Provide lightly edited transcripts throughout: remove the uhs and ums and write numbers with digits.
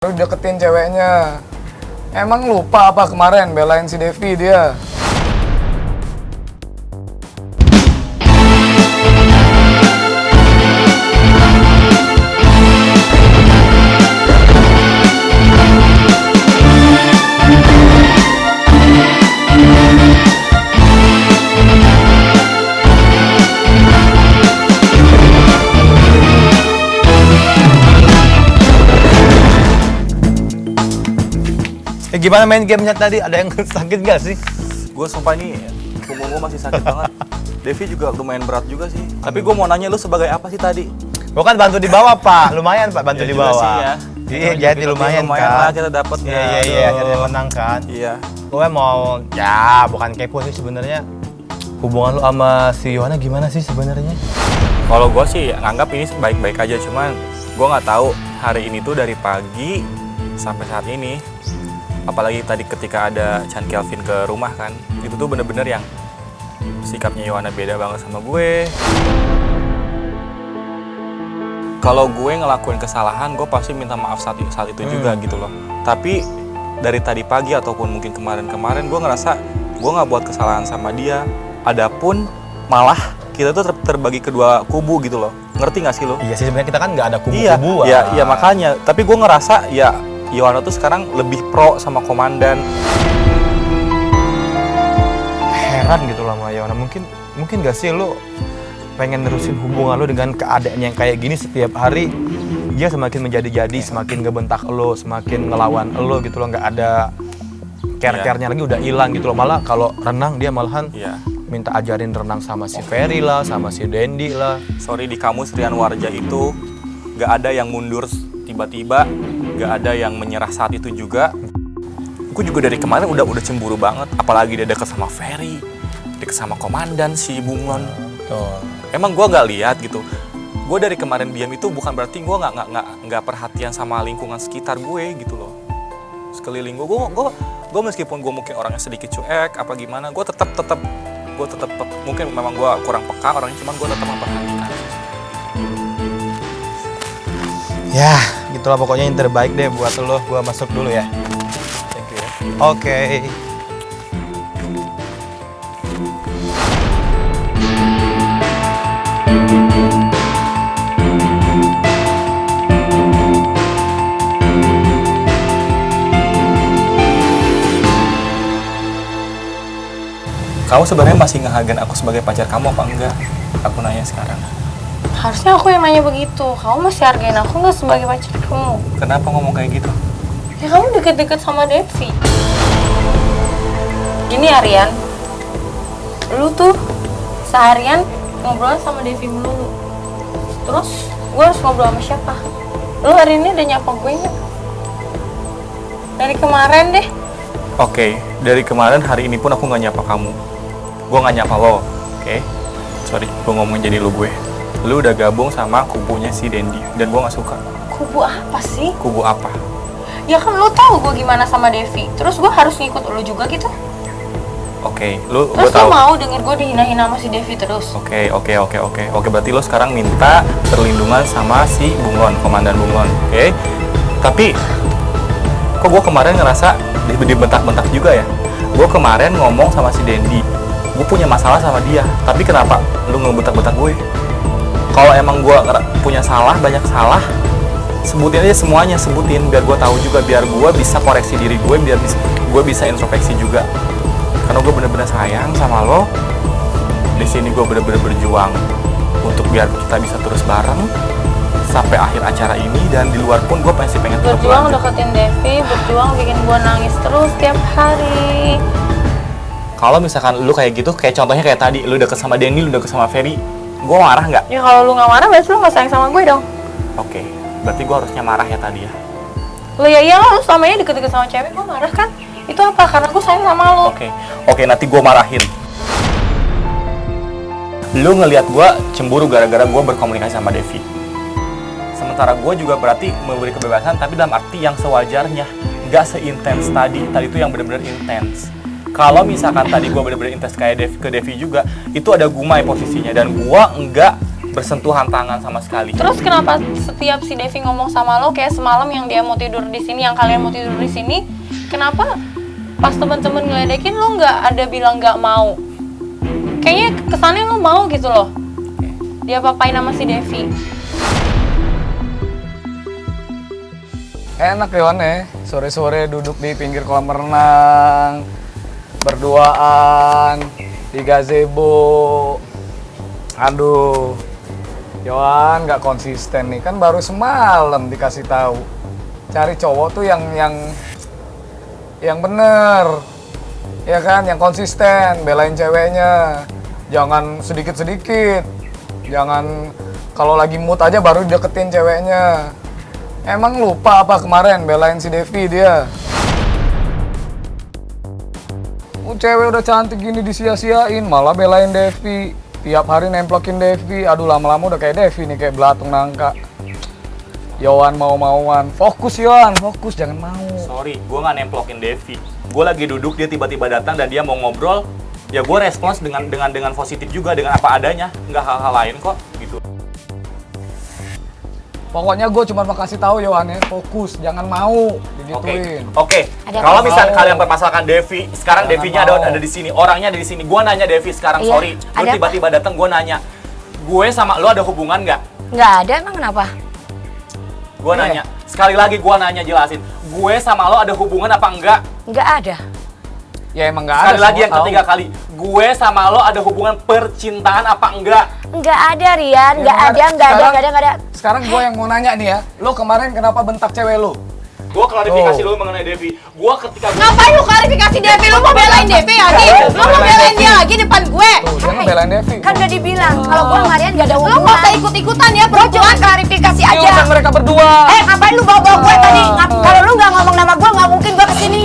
Lu deketin ceweknya. Emang lupa apa kemarin belain si Devi dia? Gimana main gamenya tadi? Ada yang sakit gak sih? Gue sumpah ini punggung gue masih sakit banget. Devi juga lumayan berat juga sih. Tapi gue mau nanya lu sebagai apa sih tadi? Gue kan bantu di bawah, Pak. Lumayan, Pak, bantu Ya di juga bawah. sih ya. Iya, jadi lumayan lah kan. kita dapet. Iya, akhirnya menang kan. Iya. Gue mau, ya bukan kepo sih sebenarnya. Hubungan lu sama si Yohana gimana sih sebenarnya? Kalau gue sih nganggap ini baik-baik aja, cuman gue nggak tahu hari ini tuh dari pagi sampai saat ini. Apalagi tadi ketika ada Chan Kelvin ke rumah kan, itu tuh bener-bener yang sikapnya Yohana beda banget sama gue. Kalau gue ngelakuin kesalahan, gue pasti minta maaf saat itu juga gitu loh. Tapi dari tadi pagi ataupun mungkin kemarin-kemarin, gue ngerasa gue nggak buat kesalahan sama dia. Adapun malah kita tuh terbagi kedua kubu gitu loh. Ngerti nggak sih lo? Iya sih, sebenarnya kita kan nggak ada kubu-kubuan. Iya makanya. Tapi gue ngerasa ya Yohana tuh sekarang lebih pro sama komandan. Heran gitu loh sama Yohana. Mungkin gak sih lo pengen nerusin hubungan lo dengan keadaan yang kayak gini setiap hari? Dia semakin menjadi-jadi, semakin ngebentak lo, semakin ngelawan lo gitu loh. Gak ada care-care-nya lagi, udah hilang gitu loh. Malah kalau renang dia malahan minta ajarin renang sama si Ferry lah, sama si Dendi lah. Sorry, di kamus Rian Warja itu gak ada yang mundur tiba-tiba, gak ada yang menyerah saat itu juga. Gue juga dari kemarin udah cemburu banget, apalagi dia deket sama Ferry, deket sama komandan si Bunglon. Emang gue nggak lihat gitu. Gue dari kemarin diam itu bukan berarti gue nggak perhatian sama lingkungan sekitar gue gitu loh. Sekeliling gue meskipun gue mungkin orangnya sedikit cuek apa gimana, gue tetap mungkin memang gue kurang peka orangnya, cuman gue tetap memperhatikan. Ya, gitulah pokoknya yang terbaik deh buat lo. Gua masuk dulu ya. Thank you ya. Oke. Kamu sebenarnya masih ngehargain aku sebagai pacar kamu apa enggak? Aku nanya sekarang. Harusnya aku yang nanya begitu. Kamu masih hargain aku nggak sebagai pacar kamu? Kenapa ngomong kayak gitu? Ya kamu deket-deket sama Devi. Gini Aryan, lu tuh seharian ngobrol sama Devi melulu. Terus gue harus ngobrol sama siapa? Lu hari ini udah nyapa gue nggak? Dari kemarin deh. Oke, dari kemarin hari ini pun aku nggak nyapa kamu. Gue nggak nyapa lo, oke? Sorry, gue ngomong jadi lu gue. Lu udah gabung sama kubunya si Dendi dan gue nggak suka. Kubu apa sih? Kubu apa? Ya kan lu tahu gue gimana sama Devi. Terus gue harus ngikut lu juga gitu. Oke, gue Terus lu tahu. mau denger gue dihina-hina sama si Devi terus? Oke, berarti lo sekarang minta perlindungan sama si Bunglon, komandan Bunglon, oke? Tapi kok gue kemarin ngerasa dibentak-bentak juga ya? Gue kemarin ngomong sama si Dendi, gue punya masalah sama dia. Tapi kenapa lu ngebentak-bentak gue? Kalau emang gue punya salah, banyak salah, sebutin aja semuanya, sebutin biar gue tahu juga, biar gue bisa koreksi diri gue, biar gue bisa introspeksi juga. Karena gue bener-bener sayang sama lo. Di sini gue bener-bener berjuang untuk biar kita bisa terus bareng sampai akhir acara ini, dan di luar pun gue pasti pengen tetap Berjuang lanjut. deketin Devi, berjuang bikin gue nangis terus tiap hari. Kalau misalkan lu kayak gitu, kayak contohnya kayak tadi, lu deket sama Denny, lu deket sama Ferry, gue marah nggak? Ya kalau lu nggak marah, berarti lu nggak sayang sama gue dong. Oke, berarti gue harusnya marah ya tadi ya. Lu ya iyalah, lu selama ini deket-deket sama cewek, gue marah kan? Itu apa? Karena gue sayang sama lu. Oke, nanti gue marahin. Lu ngelihat gue cemburu gara-gara gue berkomunikasi sama Devi. Sementara gue juga berarti memberi kebebasan, tapi dalam arti yang sewajarnya, nggak seintens tadi itu yang benar-benar intens. Kalau misalkan tadi gue bener-bener intens kayak ke Devi juga, itu ada Gumai posisinya, dan gue enggak bersentuhan tangan sama sekali. Terus kenapa setiap si Devi ngomong sama lo kayak semalam yang dia mau tidur di sini, yang kalian mau tidur di sini, kenapa pas teman-teman ngeledekin lo nggak ada bilang nggak mau? Kayaknya kesannya lo mau gitu loh. Dia papain sama si Devi. Enak ya Wan ya, sore-sore duduk di pinggir kolam renang, berduaan, di gazebo. Aduh, Yohan nggak konsisten nih, kan baru semalam dikasih tahu. Cari cowok tuh yang bener, ya kan, yang konsisten, belain ceweknya. Jangan sedikit-sedikit, jangan kalau lagi mood aja baru deketin ceweknya. Emang lupa apa kemarin belain si Devi dia? Cewek udah cantik gini disia-siain, malah belain Devi. Tiap hari nemplokin Devi. Aduh, lama-lama udah kayak Devi nih, kayak belatung nangka. Yohan mau-mauan. Fokus Yohan, fokus, jangan mau. Sorry, gue nggak nemplokin Devi. Gue lagi duduk, dia tiba-tiba datang dan dia mau ngobrol. Ya gue respons dengan positif juga, dengan apa adanya. Nggak hal-hal lain kok, gitu. Pokoknya gue cuma mau kasih tahu Yohan ya, fokus, jangan mau digituin. Oke. Ada Kalau apa? misalnya kalian permasalahkan Devi, sekarang Jangan Devinya mau. ada di sini, orangnya ada di sini. Gua nanya Devi sekarang, Iya, sorry. Lu ada tiba-tiba datang, gua nanya. Gue sama lu ada hubungan nggak? Nggak ada, emang kenapa? Gua nanya. Sekali lagi gua nanya, jelasin. Gue sama lo ada hubungan apa enggak? Nggak ada. Ya emang nggak ada. Sekali lagi semua yang tahu. ketiga kali. Gue sama lo ada hubungan percintaan apa enggak? Nggak ada, Rian. Ya, Nggak ada, nggak ada. Sekarang gue yang mau nanya nih ya, lo kemarin kenapa bentak cewek lo? Gue klarifikasi Oh. dulu mengenai Devi. Gue ketika Ngapain lu klarifikasi Devi? Lu mau belain Devi lagi? Lu mau belain dia lagi depan gue? Tuh, dia ngebelain Devi. Kan udah dibilang, kalau gua sama Rian nggak ada Lu hubungan. nggak usah ikut-ikutan ya, Gua cuma klarifikasi Ini aja. urusan mereka berdua. Ngapain lu bawa-bawa gue tadi? Kalau lu nggak ngomong nama gua, nggak mungkin gua kesini.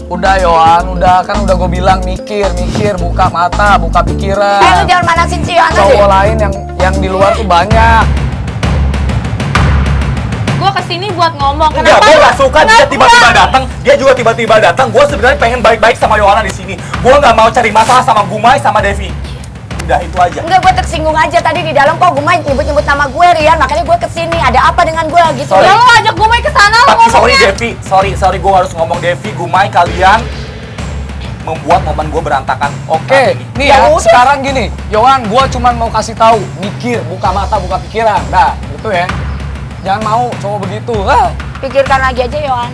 Udah Yohan, udah gue bilang mikir, buka mata, buka pikiran. Lu jangan manasin si Yohana deh. Cowok lain yang di luar tuh banyak. Gue kesini buat ngomong. enggak, Kenapa? gue lu- gak suka dia kenapa? tiba-tiba datang. Dia juga tiba-tiba datang. Gue sebenarnya pengen baik-baik sama Yohana di sini. Gue nggak mau cari masalah sama Gumai sama Devi. Udah itu aja. Enggak, gue tersinggung aja tadi di dalam kok Gumai nyebut-nyebut nama gue, Rian. Makanya gue kesini. Ada apa dengan gue gitu? Sorry. Ya lu ajak gue main ke sana lu Tapi sorry ngomongnya. Devi, sorry gue harus ngomong Devi, Gumai, kalian membuat momen gue berantakan. Oke, nih ya, sekarang gini, Yohan, gue cuma mau kasih tahu, mikir, buka mata, buka pikiran, dah, gitu ya. Jangan mau cowok begitu. Pikirkan lagi aja, Yohan.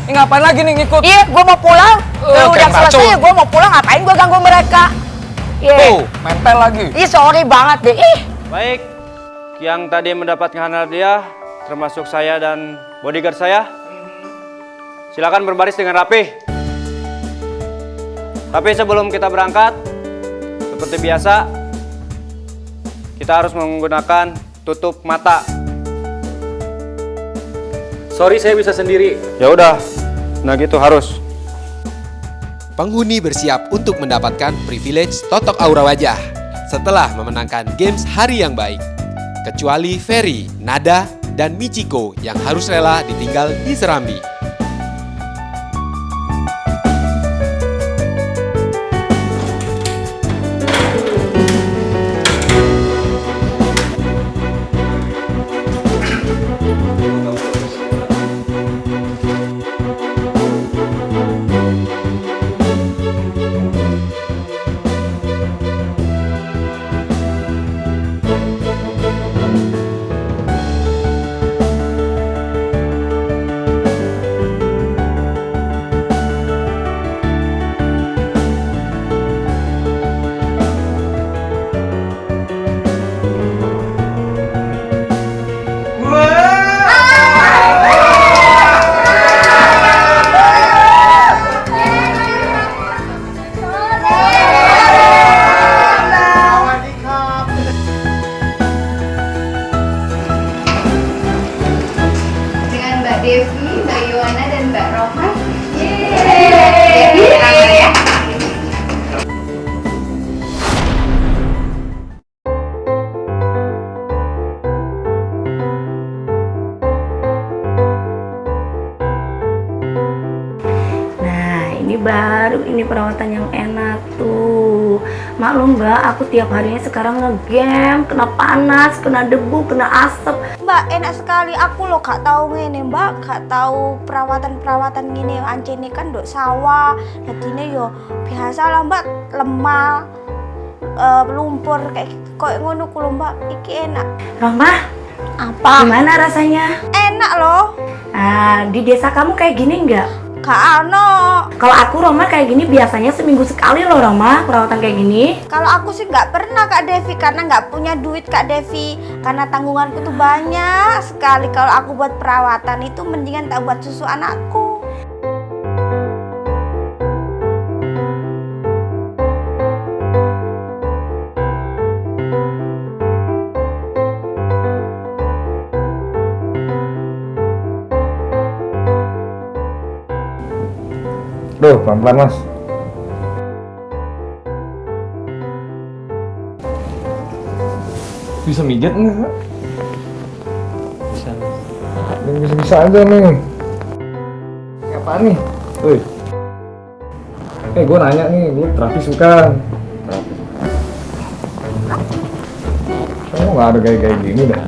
Ini ngapain lagi nih ngikut? Iya, gue mau pulang. Udah kayak selesai, racun. gue mau pulang. Ngapain gue ganggu mereka? Iya. Tuh, nempel lagi. Ih, sorry banget deh. Ih. Baik, yang tadi mendapatkan hadiah termasuk saya dan bodyguard saya. Silakan berbaris dengan rapi. Tapi sebelum kita berangkat, seperti biasa, kita harus menggunakan tutup mata. Sorry, saya bisa sendiri. Ya udah, nah gitu harus. Penghuni bersiap untuk mendapatkan privilege totok aura wajah setelah memenangkan games hari yang baik. Kecuali Ferry, Nada, dan Michiko yang harus rela ditinggal di Serambi. Dengan Mbak Devi, Mbak Yohana, dan Mbak Rohma. Devi, selamat ya. Nah, ini baru ini perawatan yang enak tuh. Maklum mbak, aku tiap harinya sekarang ngegame, kena panas, kena debu, kena asap. Mbak, enak sekali. Aku loh gak tahu ngene, Mbak, gak tahu perawatan gini. Ancene kan nduk sawah. Jadine yo biasa lah, Mbak, lemah, lumpur kayak ngono ku lho, Mbak. Iki enak. Roma, Apa? gimana rasanya? Enak loh. Ah, di desa kamu kayak gini nggak? Gak ano. Kalau aku Roma kayak gini biasanya seminggu sekali loh Roma, perawatan kayak gini. Kalau aku sih nggak pernah Kak Devi karena nggak punya duit Kak Devi. Karena tanggunganku tuh banyak sekali. Kalau aku buat perawatan itu mendingan tak buat susu anakku. Duh, pelan-pelan mas. Bisa mijet nggak? Bisa. Bisa aja nih. Apaan nih? Woi. Gue nanya nih, lu terapis bukan? Kamu nggak ada gaya-gaya gini dah.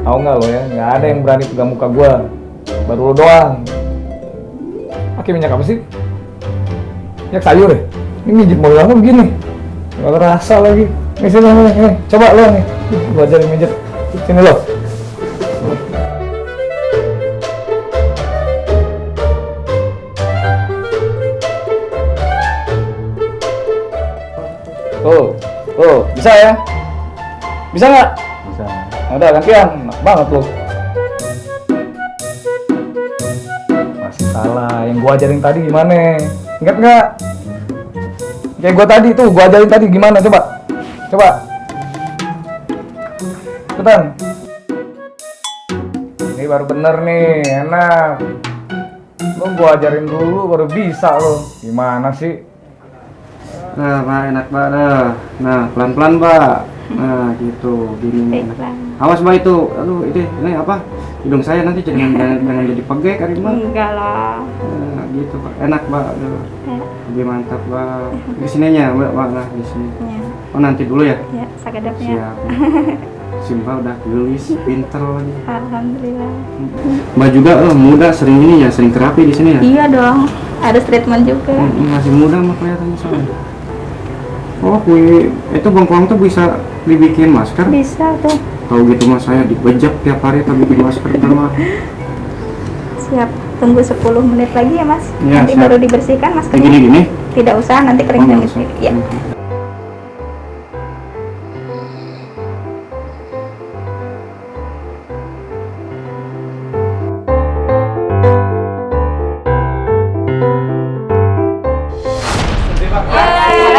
Tahu nggak lo ya? Nggak ada yang berani pegang muka gua. Baru lo doang. Pakai minyak apa sih? Minyak sayur ya? Ini mijit mau lama begini. Gak rasa lagi. Nih sini, nih. Coba lo nih. Gua ajarin mijit. Sini lo. Tuh, bisa ya? Bisa nggak? Bisa. Nah, udah gantian, enak banget lo. Masih salah, yang gua ajarin tadi gimana? Ingat nggak? Kayak gua tadi tuh, gua ajarin tadi gimana? Coba. Cepetan. Ini baru bener nih, enak. Lo gua ajarin dulu baru bisa lo. Gimana sih? Nah, Pak, enak, Pak. Nah, pelan-pelan, Pak. Nah, gitu. Gini. Awas, Pak, itu. Aduh, ini apa? Hidung saya nanti jangan jadi pegek, Karimah. Enggak lah. Nah, gitu, Pak. Enak, Pak. Aduh. Lebih mantap, Pak. Di sininya, Mbak. Nah, di sini. Oh, nanti dulu ya? Ya, sakedapnya. Siap. Simpel udah gelis, pinter lagi. Alhamdulillah. Mbak juga muda, sering ini ya, sering terapi di sini ya? Iya dong. Harus treatment juga. Masih muda mah kelihatannya soalnya. Oh, itu bengkoang tuh bisa dibikin masker? Bisa tuh. Tahu gitu mas, saya dibejak tiap hari tapi bikin masker sama. Siap. Tunggu 10 menit lagi ya mas. Ya, Nanti siap. baru dibersihkan maskernya. Gini? Tidak usah, nanti kering nggak sendiri. usah. Ya.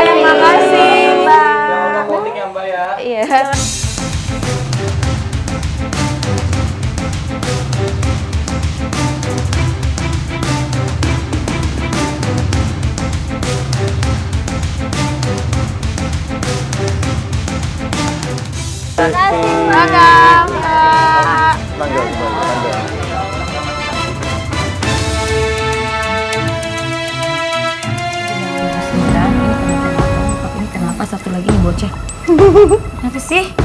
Terima kasih Mbak. Voting ya Mbak ya. Iya. Terima kasih Mbak. Ini kenapa satu lagi nih bocah? Kenapa sih?